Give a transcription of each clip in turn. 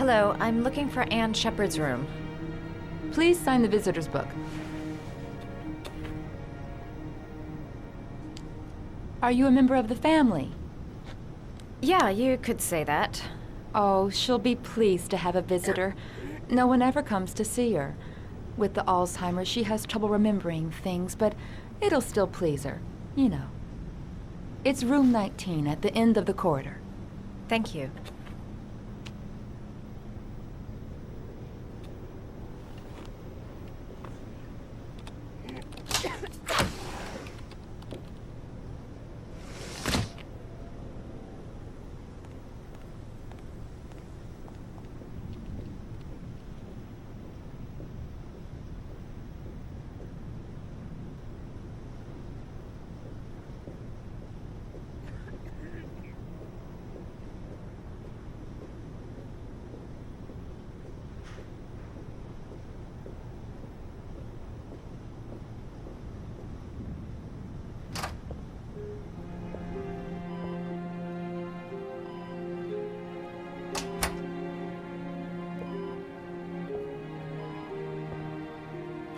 Hello, I'm looking for Anne Shepard's room. Please sign the visitor's book. Are you a member of the family? Yeah, you could say that. Oh, she'll be pleased to have a visitor. No one ever comes to see her. With the Alzheimer's, she has trouble remembering things, but it'll still please her, you know. It's room 19 at the end of the corridor. Thank you.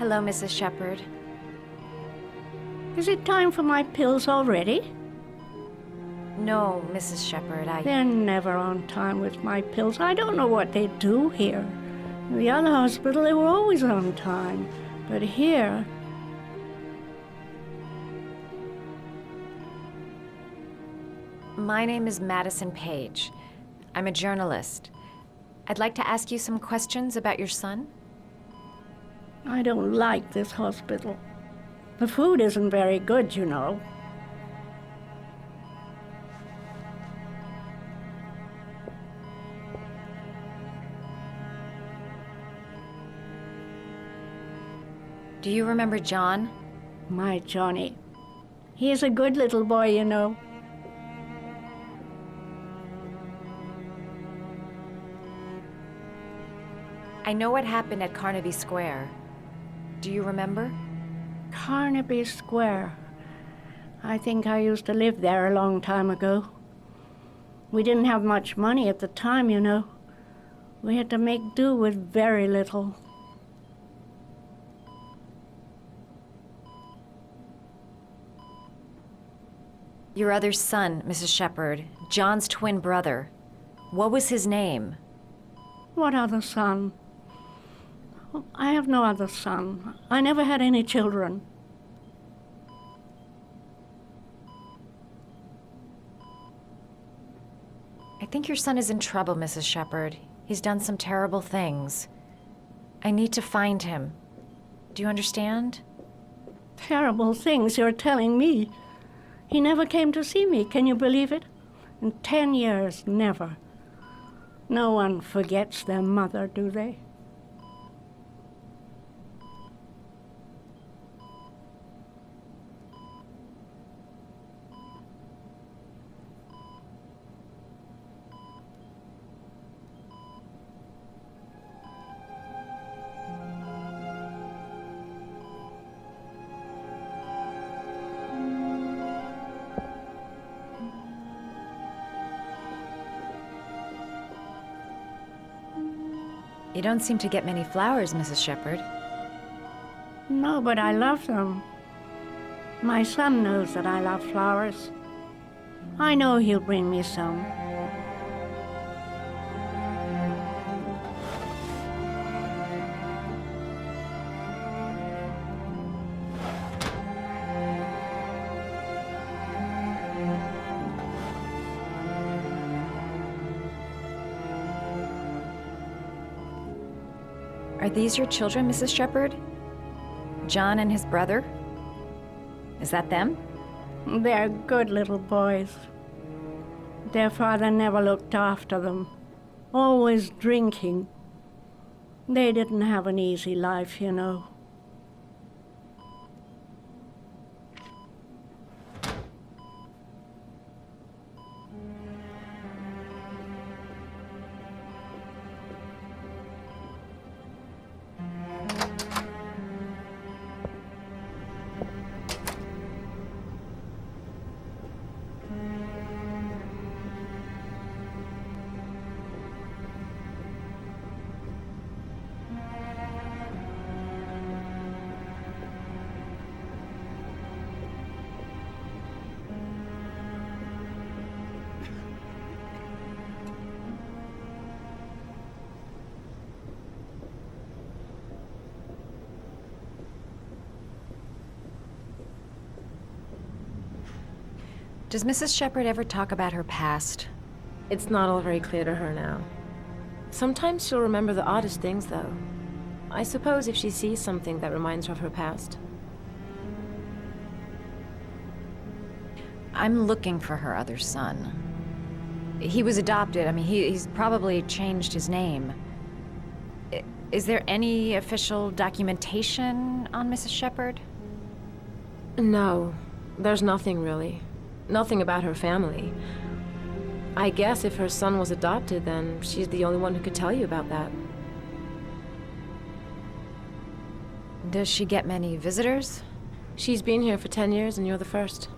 Hello, Mrs. Shepard. Is it time for my pills already? No, Mrs. Shepard, They're never on time with my pills. I don't know what they do here. In the other hospital, they were always on time. But here... My name is Madison Page. I'm a journalist. I'd like to ask you some questions about your son. I don't like this hospital. The food isn't very good, you know. Do you remember John? My Johnny. He is a good little boy, you know. I know what happened at Carnaby Square. Do you remember? Carnaby Square. I think I used to live there a long time ago. We didn't have much money at the time, you know. We had to make do with very little. Your other son, Mrs. Shepard, John's twin brother. What was his name? What other son? I have no other son. I never had any children. I think your son is in trouble, Mrs. Shepard. He's done some terrible things. I need to find him. Do you understand? Terrible things you're telling me. He never came to see me, can you believe it? In 10 years, never. No one forgets their mother, do they? You don't seem to get many flowers, Mrs. Shepard. No, but I love them. My son knows that I love flowers. I know he'll bring me some. Are these your children, Mrs. Shepard? John and his brother? Is that them? They're good little boys. Their father never looked after them, always drinking. They didn't have an easy life, you know. Does Mrs. Shepherd ever talk about her past? It's not all very clear to her now. Sometimes she'll remember the oddest things, though. I suppose if she sees something that reminds her of her past. I'm looking for her other son. He was adopted. I mean, he's probably changed his name. Is there any official documentation on Mrs. Shepherd? No, there's nothing really. Nothing about her family. I guess if her son was adopted, then she's the only one who could tell you about that. Does she get many visitors? She's been here for 10 years and you're the first.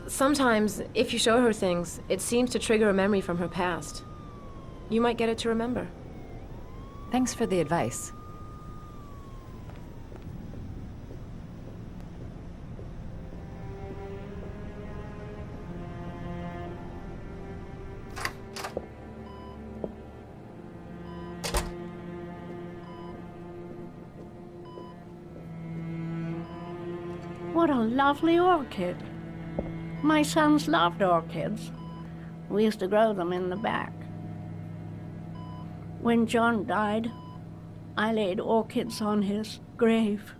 Sometimes, if you show her things, it seems to trigger a memory from her past. You might get it to remember. Thanks for the advice. What a lovely orchid. My sons loved orchids. We used to grow them in the back. When John died, I laid orchids on his grave.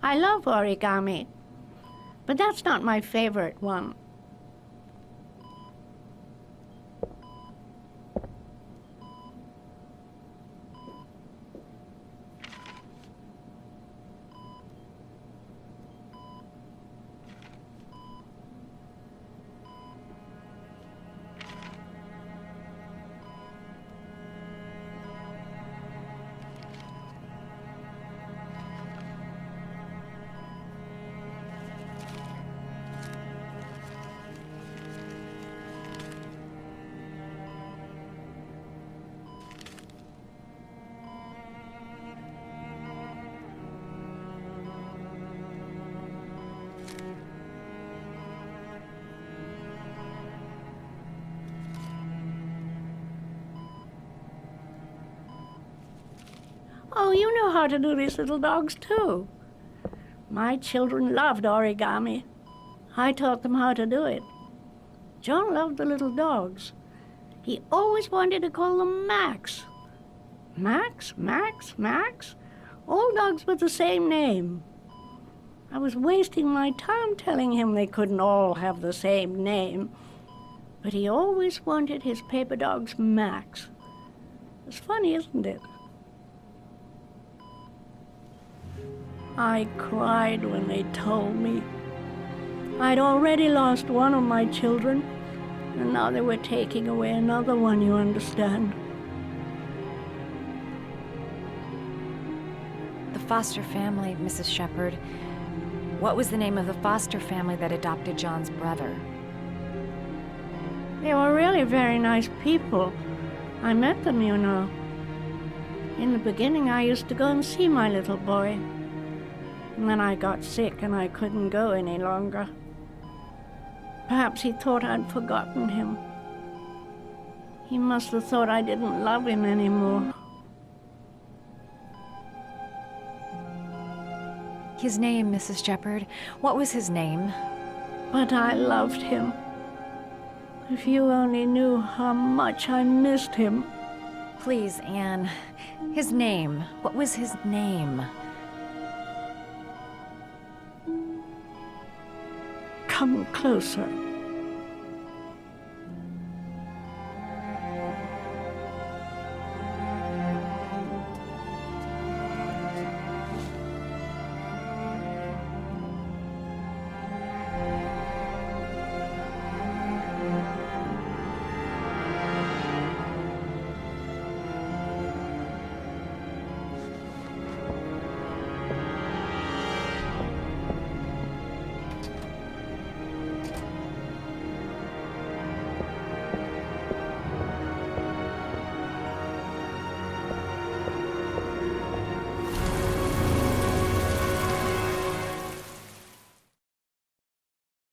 I love origami, but that's not my favorite one. Oh, you know how to do these little dogs, too. My children loved origami. I taught them how to do it. John loved the little dogs. He always wanted to call them Max. Max, Max, Max? All dogs with the same name. I was wasting my time telling him they couldn't all have the same name. But he always wanted his paper dogs Max. It's funny, isn't it? I cried when they told me. I'd already lost one of my children, and now they were taking away another one, you The foster family, Mrs. Shepherd. What was the name of the foster family that adopted John's brother? They were really very nice people. I met them, you know. In the beginning, I used to go and see my little boy. And then I got sick and I couldn't go any longer. Perhaps he thought I'd forgotten him. He must have thought I didn't love him anymore. His name, Mrs. Shepherd. What was his name? But I loved him. If you only knew how much I missed him. Please, Anne. His name. What was his name? Come closer.